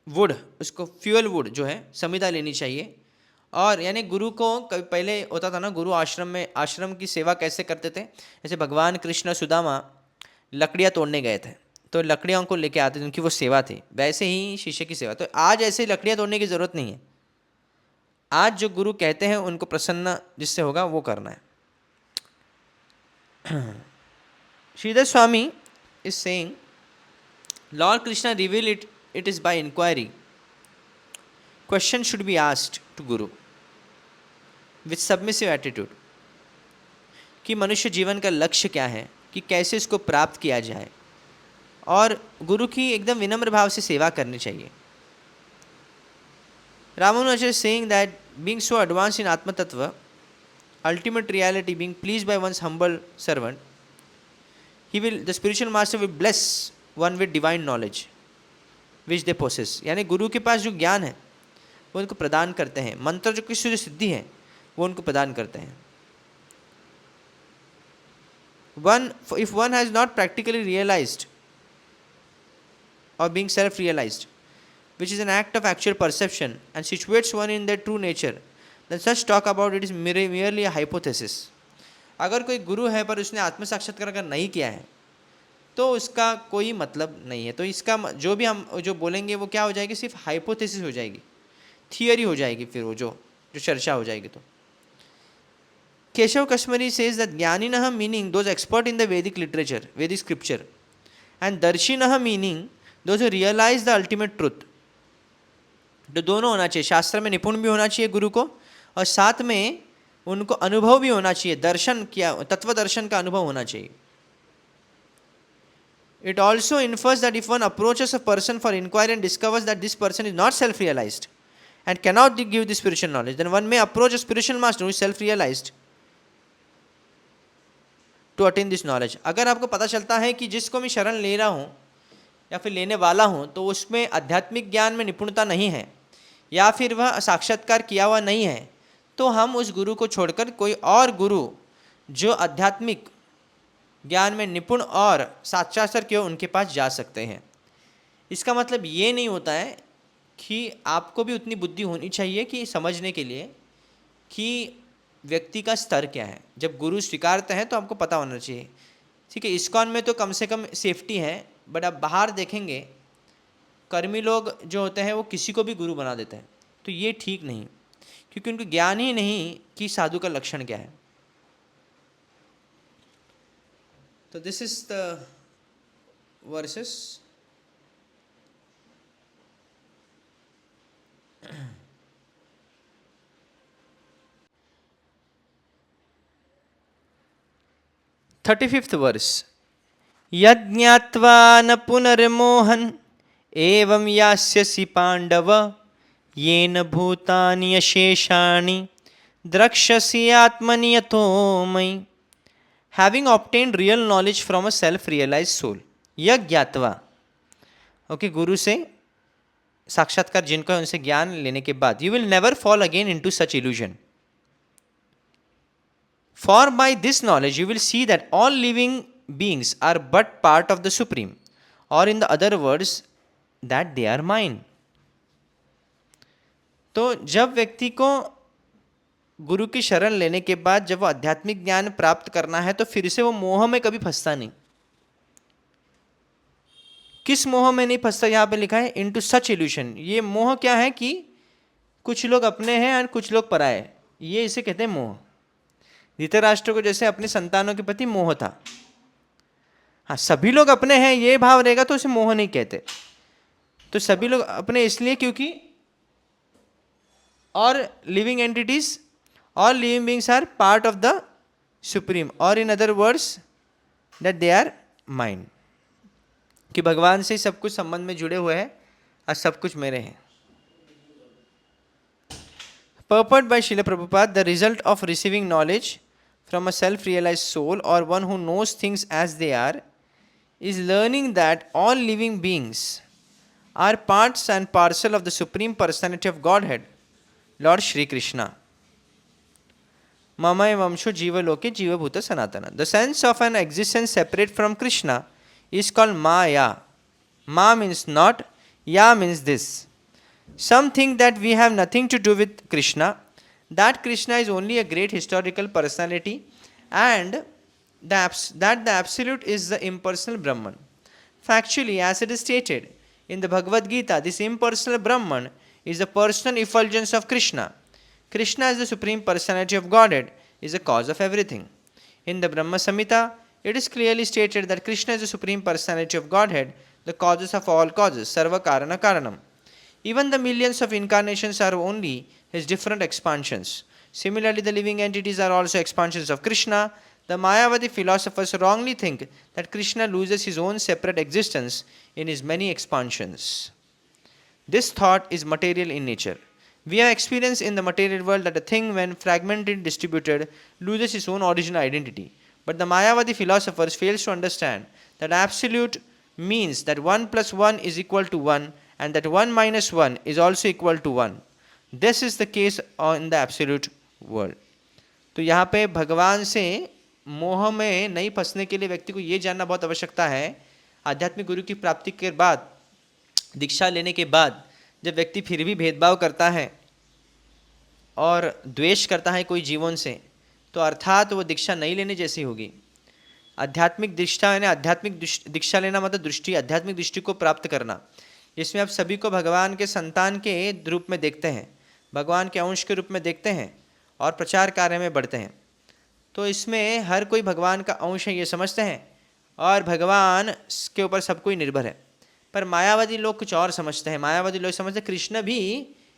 वुड, उसको फ्यूल वुड जो है समिधा लेनी चाहिए। और यानी गुरु को कभी पहले होता था ना, गुरु आश्रम में, आश्रम की सेवा कैसे करते थे, जैसे भगवान कृष्ण सुदामा लकड़ियाँ तोड़ने गए थे तो लकड़ियों को लेके आते थे, उनकी वो सेवा थी, वैसे ही शिष्य की सेवा। तो आज ऐसे लकड़ियाँ तोड़ने की ज़रूरत नहीं है, आज जो गुरु कहते हैं उनको प्रसन्न जिससे होगा वो करना है। Sridhar Swami is saying, Lord Krishna revealed it is by inquiry. Question should be asked to Guru with submissive attitude कि मनुष्य जीवन का लक्ष्य क्या है, कि कैसे इसको प्राप्त किया जाए, और गुरु की एकदम विनम्र भाव से सेवा करनी चाहिए। Ramanuja is saying that being so advanced in Atma Tattva, ultimate reality, being pleased by one's humble servant, the spiritual master will bless one with divine knowledge which they possess। यानी गुरु के पास जो ज्ञान है वो उनको प्रदान करते हैं, मंत्र जो किसी जो सिद्धि है वो उनको प्रदान करते हैं। If one has not practically realized or being self-realized, which is an act of actual perception and situates one in their true nature, then such talk about it is merely a hypothesis। अगर कोई गुरु है पर उसने आत्म साक्षात्कार अगर नहीं किया है तो उसका कोई मतलब नहीं है, तो इसका जो भी हम जो बोलेंगे वो क्या हो जाएगी, सिर्फ हाइपोथेसिस हो जाएगी, थियरी हो जाएगी, फिर वो जो चर्चा हो जाएगी। तो केशव कश्मीरी says that ज्ञानिनः meaning those expert in the Vedic literature, Vedic scripture, and दर्शिनः meaning those who realize the ultimate truth। तो दोनों होना चाहिए, शास्त्र में निपुण भी होना चाहिए गुरु को, और साथ में उनको अनुभव भी होना चाहिए, दर्शन क्या, तत्व दर्शन का अनुभव होना चाहिए। It also infers that if one approaches a person for inquiry and discovers that this person is not self-realized and cannot give the spiritual knowledge, then one may approach a spiritual master who is self-realized to attain this knowledge। अगर आपको पता चलता है कि जिसको मैं शरण ले रहा हूँ या फिर लेने वाला हूँ तो उसमें आध्यात्मिक ज्ञान में निपुणता नहीं है या फिर वह साक्षात्कार किया हुआ नहीं है, तो हम उस गुरु को छोड़कर कोई और गुरु जो आध्यात्मिक ज्ञान में निपुण और साक्षात्कार किए उनके पास जा सकते हैं। इसका मतलब ये नहीं होता है कि आपको भी उतनी बुद्धि होनी चाहिए कि समझने के लिए कि व्यक्ति का स्तर क्या है। जब गुरु स्वीकारते हैं तो आपको पता होना चाहिए, ठीक है। इस्कॉन में तो कम से कम सेफ्टी है, बट आप बाहर देखेंगे कर्मी लोग जो होते हैं वो किसी को भी गुरु बना देते हैं, तो ये ठीक नहीं, क्योंकि उनको ज्ञान ही नहीं कि साधु का लक्षण क्या है। तो this is the versus. $35th verse। यज्ञात्वा न पुनर्मोहन एवं यास्यसि पांडव येन भूतानि अशेषाणि द्रक्ष्यसि आत्मनि यतो मयि। Having obtained real knowledge from a self-realized soul, यह ज्ञात्वा, ओके, गुरु से साक्षात्कार जिनको है उनसे ज्ञान लेने के बाद, you will never fall again into such illusion। For by this knowledge you will see that all living beings are but part of the Supreme, or in the other words that they are mine। तो जब व्यक्ति को गुरु की शरण लेने के बाद जब वो आध्यात्मिक ज्ञान प्राप्त करना है तो फिर से वो मोह में कभी फंसता नहीं। किस मोह में नहीं फंसता, यहाँ पे लिखा है इनटू सच इल्यूशन। ये मोह क्या है कि कुछ लोग अपने हैं और कुछ लोग पराए, ये इसे कहते हैं मोह। धृतराष्ट्र को जैसे अपने संतानों के प्रति मोह था, हाँ, सभी लोग अपने हैं ये भाव रहेगा तो उसे मोह नहीं कहते। तो सभी लोग अपने इसलिए क्योंकि और लिविंग एंटिटीज और living beings are part of the supreme, और in other words that they are mind, कि भगवान से सब कुछ संबंध में जुड़े हुए हैं और सब कुछ मेरे हैं। Purport by Srila Prabhupada, the result of receiving knowledge from a self-realized soul or one who knows things as they are is learning that all living beings are parts and parcel of the Supreme Personality of Godhead, Lord Shri Krishna. Mama Vamsho Jiva Loke Jiva Bhuta Sanatana. The sense of an existence separate from Krishna is called Maya. Ma means not, Ya means this. Some think that we have nothing to do with Krishna, that Krishna is only a great historical personality, and that the Absolute is the impersonal Brahman. Factually, as it is stated in the Bhagavad Gita, this impersonal Brahman is the personal effulgence of Krishna. Krishna as the Supreme Personality of Godhead is the cause of everything. In the Brahma Samhita, it is clearly stated that Krishna is the Supreme Personality of Godhead, the causes of all causes, Sarva Karana Karanam. Even the millions of incarnations are only his different expansions. Similarly, the living entities are also expansions of Krishna. The Mayavadi philosophers wrongly think that Krishna loses his own separate existence in his many expansions. This thought is material in nature. We have experienced in the material world that a thing, when fragmented, distributed, loses its own original identity. But the Mayavadi philosophers fail to understand that absolute means that 1 plus 1 is equal to 1, and that 1 minus 1 is also equal to 1. This is the case in the absolute world. तो यहाँ पे भगवान से मोह में नहीं फंसने के लिए व्यक्ति को ये जानना बहुत आवश्यकता है। आध्यात्मिक गुरु की प्राप्ति के बाद, दीक्षा लेने के बाद, जब व्यक्ति फिर भी भेदभाव करता है और द्वेष करता है कोई जीवन से, तो अर्थात वो दीक्षा नहीं लेने जैसी होगी। आध्यात्मिक दीक्षा यानी आध्यात्मिक दीक्षा लेना मतलब दृष्टि, आध्यात्मिक दृष्टि को प्राप्त करना, जिसमें आप सभी को भगवान के संतान के रूप में देखते हैं, भगवान के अंश के रूप में देखते हैं और प्रचार कार्य में बढ़ते हैं। तो इसमें हर कोई भगवान का अंश है ये समझते हैं और भगवान के ऊपर सब कोई निर्भर है। पर मायावादी लोग कुछ और समझते हैं। मायावादी लोग समझते हैं कृष्ण भी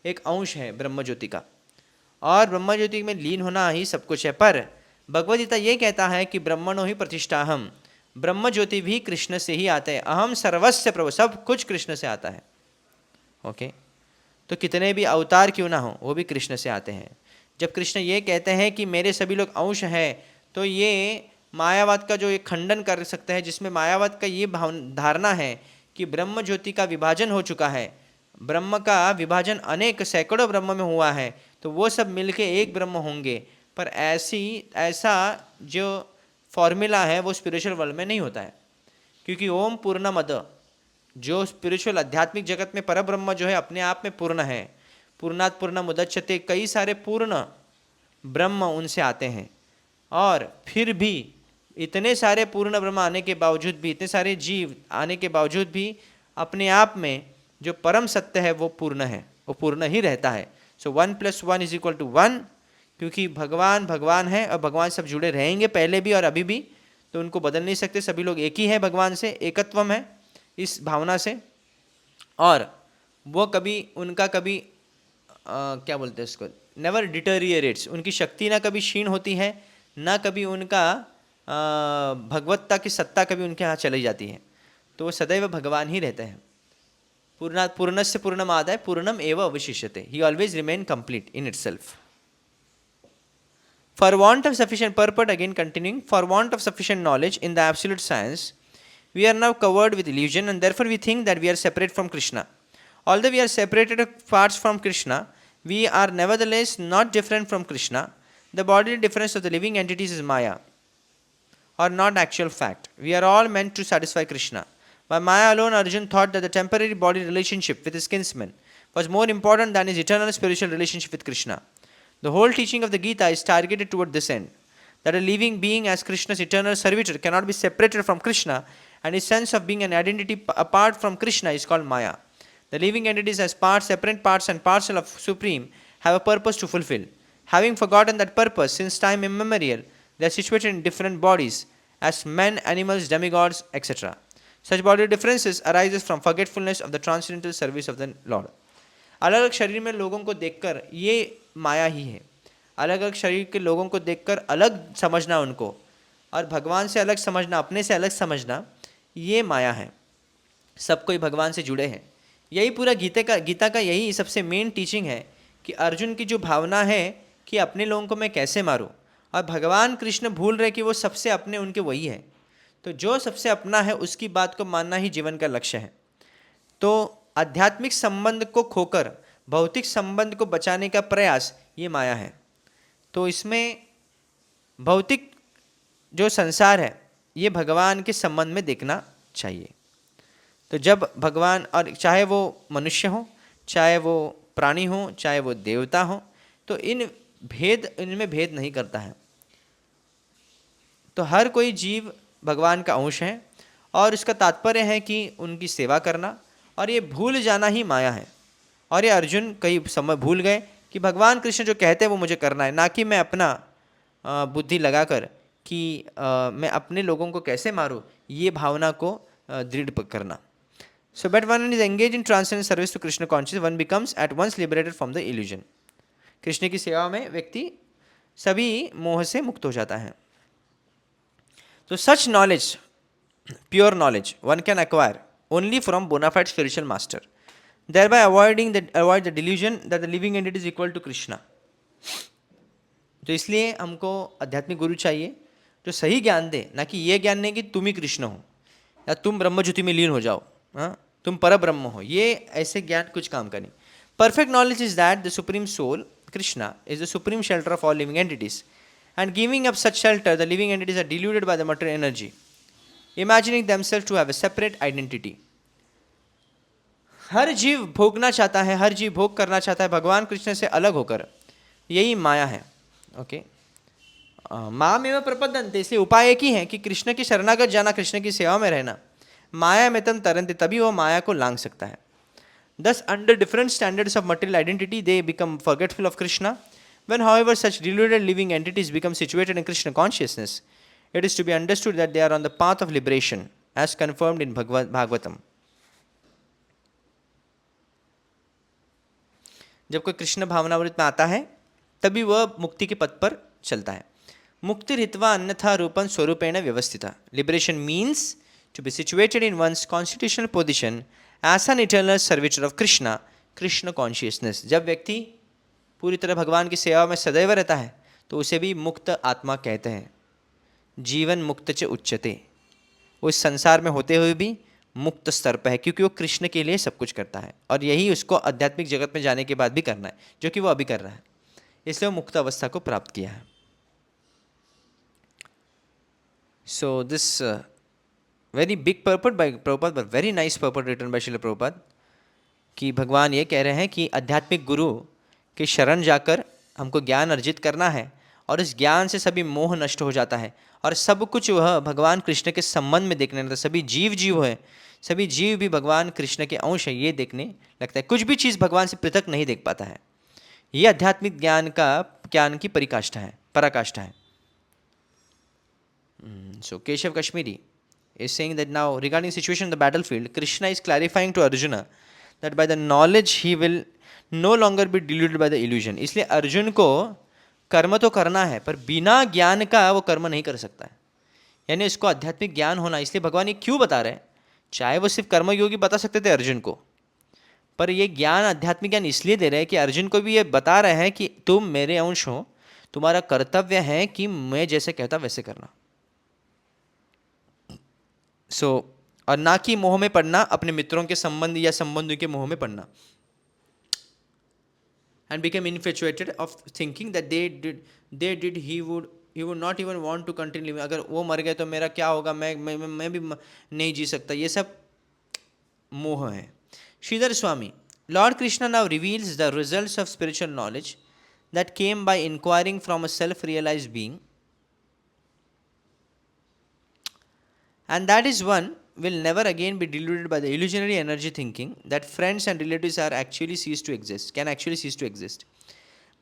एक अंश है ब्रह्म ज्योति का और ब्रह्म ज्योति में लीन होना ही सब कुछ है। पर भगवद गीता ये कहता है कि ब्रह्मणो ही प्रतिष्ठाहम, ब्रह्म ज्योति भी कृष्ण से ही आते हैं। अहम सर्वस्य प्रभु, सब कुछ कृष्ण से आता है। ओके, तो कितने भी अवतार क्यों ना हो वो भी कृष्ण से आते हैं। जब कृष्ण ये कहते हैं कि मेरे सभी लोग अंश हैं, तो ये मायावाद का जो एक खंडन कर सकते हैं, जिसमें मायावाद का ये धारणा है कि ब्रह्म ज्योति का विभाजन हो चुका है, ब्रह्म का विभाजन अनेक सैकड़ों ब्रह्म में हुआ है, तो वो सब मिलके एक ब्रह्म होंगे। पर ऐसा जो फॉर्मूला है वो स्पिरिचुअल वर्ल्ड में नहीं होता है, क्योंकि ओम पूर्णमद, जो स्पिरिचुअल आध्यात्मिक जगत में परब्रह्म जो है अपने आप में पूर्ण है, पूर्णात् पूर्णमुदच्यते, कई सारे पूर्ण ब्रह्म उनसे आते हैं। और फिर भी इतने सारे पूर्ण ब्रह्म आने के बावजूद भी, इतने सारे जीव आने के बावजूद भी अपने आप में जो परम सत्य है वो पूर्ण है, वो पूर्ण ही रहता है। सो 1 + 1 = 1, क्योंकि भगवान भगवान है और भगवान सब जुड़े रहेंगे पहले भी और अभी भी, तो उनको बदल नहीं सकते। सभी लोग एक ही है भगवान से, एकत्वम है इस भावना से। और वो कभी उनका कभी क्या बोलते हैं उसको, नेवर डिटेरियरेट्स, उनकी शक्ति ना कभी क्षीण होती है, ना कभी उनका भगवत्ता की सत्ता कभी उनके यहाँ चली जाती है। तो वो सदैव भगवान ही रहते हैं। पूर्णस्य पूर्णमादाय पूर्णम एव अवशिष्यते, ही always remain complete in itself. For want of sufficient purport, again continuing, for want of sufficient knowledge in the absolute science, we are now covered with illusion, and therefore we think that we are separate from Krishna. Although we are separated parts from Krishna, we are nevertheless not different from Krishna. The bodily difference of the living entities is Maya, or not actual fact. We are all meant to satisfy Krishna. By Maya alone, Arjun thought that the temporary body relationship with his kinsman was more important than his eternal spiritual relationship with Krishna. The whole teaching of the Gita is targeted toward this end, that a living being as Krishna's eternal servitor cannot be separated from Krishna, and his sense of being an identity apart from Krishna is called Maya. The living entities as parts, separate parts and parcel of Supreme, have a purpose to fulfill. Having forgotten that purpose since time immemorial, they are situated in different bodies as men, animals, demigods, etc. Such body differences arises from forgetfulness of the transcendental service of the Lord. अलग अलग शरीर में लोगों को देखकर ये माया ही है. अलग अलग शरीर के लोगों को देखकर अलग समझना उनको, और भगवान से अलग समझना, अपने से अलग समझना, ये माया है. सब कोई भगवान से जुड़े हैं. यही पूरा गीता का यही सबसे मेन टीचिंग है कि अर्जुन की जो भावना है कि अपने लोगों को मैं कैसे मारूं, और भगवान कृष्ण भूल रहे कि वो सबसे अपने उनके वही है. तो जो सबसे अपना है उसकी बात को मानना ही जीवन का लक्ष्य है. तो आध्यात्मिक संबंध को खोकर भौतिक संबंध को बचाने का प्रयास ये माया है. तो इसमें भौतिक जो संसार है ये भगवान के संबंध में देखना चाहिए. तो जब भगवान, और चाहे वो मनुष्य हो, चाहे वो प्राणी हो, चाहे वो देवता हो, तो इनमें भेद नहीं करता है. तो हर कोई जीव भगवान का अंश है, और इसका तात्पर्य है कि उनकी सेवा करना, और ये भूल जाना ही माया है. और ये अर्जुन कई समय भूल गए कि भगवान कृष्ण जो कहते हैं वो मुझे करना है, ना कि मैं अपना बुद्धि लगाकर कि मैं अपने लोगों को कैसे मारूं, ये भावना को दृढ़ करना. So, but one is engaged in transcendent service to Krishna consciousness, one becomes at once liberated from the illusion. Krishna की सेवा में व्यक्ति सभी मोह से मुक्त हो जाता है. तो such knowledge, pure knowledge, one can acquire only from bona fide spiritual master, thereby avoid the delusion that the living entity is equal to Krishna. तो इसलिए हमको आध्यात्मिक गुरु चाहिए जो सही ज्ञान दे, ना कि ये ज्ञान नहीं कि तुम ही कृष्ण हो या तुम ब्रह्मज्योति में लीन हो जाओ, हाँ, तुम पर ब्रह्म हो. ये ऐसे ज्ञान कुछ काम का नहीं. Perfect knowledge is that the supreme soul Krishna is the supreme shelter of all living entities, and giving up such shelter the living entities are diluted by the material energy, imagining themselves to have a separate identity. हर जीव भोगना चाहता है, हर जीव भोग करना चाहता है भगवान कृष्ण से अलग होकर. यही माया है. ओके, माम एवं प्रपद्यन्ते, इसलिए उपाय एक ही है कि कृष्ण की शरणागत जाना, कृष्ण की सेवा में रहना. माया में तम तरंते, तभी वो माया को लांघ सकता है. Thus, under different standards of material identity, they become forgetful of Krishna. When, however, such deluded living entities become situated in Krishna consciousness, it is to be understood that they are on the path of liberation, as confirmed in Bhagavatam. जब कोई कृष्ण भावनामृत में आता है तभी वह मुक्ति के पथ पर चलता है. मुक्ति हित्वा अन्यथा रूपं स्वरूपेण व्यवस्थिता. Liberation means to be situated in one's constitutional position as an eternal servitor of Krishna, Krishna consciousness. जब व्यक्ति पूरी तरह भगवान की सेवा में सदैव रहता है तो उसे भी मुक्त आत्मा कहते हैं. जीवन मुक्त च उच्यते, वो इस संसार में होते हुए भी मुक्त स्तर पर है, क्योंकि वो कृष्ण के लिए सब कुछ करता है, और यही उसको आध्यात्मिक जगत में जाने के बाद भी करना है, जो कि वो अभी कर रहा है. इसलिए वो मुक्त अवस्था को प्राप्त किया है. So this very big purport by Prabhupada, but very nice purport written by Srila Prabhupada, कि भगवान ये कह रहे हैं कि आध्यात्मिक गुरु के शरण जाकर हमको ज्ञान अर्जित करना है, और इस ज्ञान से सभी मोह नष्ट हो जाता है, और सब कुछ वह भगवान कृष्ण के संबंध में देखने लगता है. सभी जीव है, सभी जीव भी भगवान कृष्ण के अंश है, ये देखने लगता है. कुछ भी चीज़ भगवान से पृथक नहीं देख पाता है. ये आध्यात्मिक ज्ञान की पराकाष्ठा है. सो Keshav Kashmiri is saying that now regarding situation in the battlefield, Krishna is clarifying to Arjuna that by the knowledge he will no longer be deluded by the illusion. इसलिए अर्जुन को कर्म तो करना है, पर बिना ज्ञान का वो कर्म नहीं कर सकता है. यानी इसको आध्यात्मिक ज्ञान होना. इसलिए भगवान ये क्यों बता रहे हैं, चाहे वो सिर्फ कर्मयोगी बता सकते थे अर्जुन को, पर ये ज्ञान आध्यात्मिक ज्ञान इसलिए दे रहे हैं कि अर्जुन को भी ये बता रहे हैं कि तुम मेरे अंश हो, तुम्हारा कर्तव्य है कि मैं जैसे कहता वैसे करना. और ना कि मोह में पड़ना, अपने मित्रों के संबंध या संबंधियों के मोह में पड़ना. And become infatuated of thinking that they did he would not even want to continue. अगर वो मर गए तो मेरा क्या होगा, मैं भी नहीं जी सकता. ये सब मोह है. Shridhar Swami, lord Krishna now reveals the results of spiritual knowledge that came by inquiring from a self realized being, and that is one will never again be deluded by the illusionary energy thinking that friends and relatives can actually cease to exist.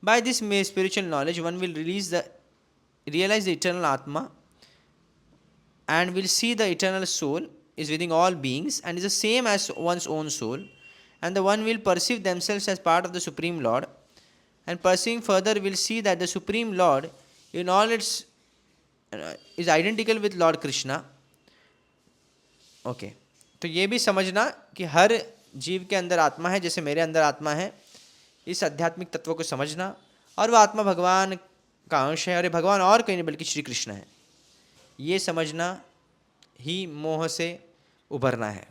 By this spiritual knowledge, one will realize the eternal Atma and will see the eternal soul is within all beings and is the same as one's own soul, and the one will perceive themselves as part of the Supreme Lord, and perceiving further will see that the Supreme Lord in all its is identical with Lord Krishna. Okay तो ये भी समझना कि हर जीव के अंदर आत्मा है, जैसे मेरे अंदर आत्मा है। इस आध्यात्मिक तत्व को समझना, और वह आत्मा भगवान का अंश है, और ये भगवान और कोई नहीं बल्कि श्री कृष्ण है। ये समझना ही मोह से उभरना है।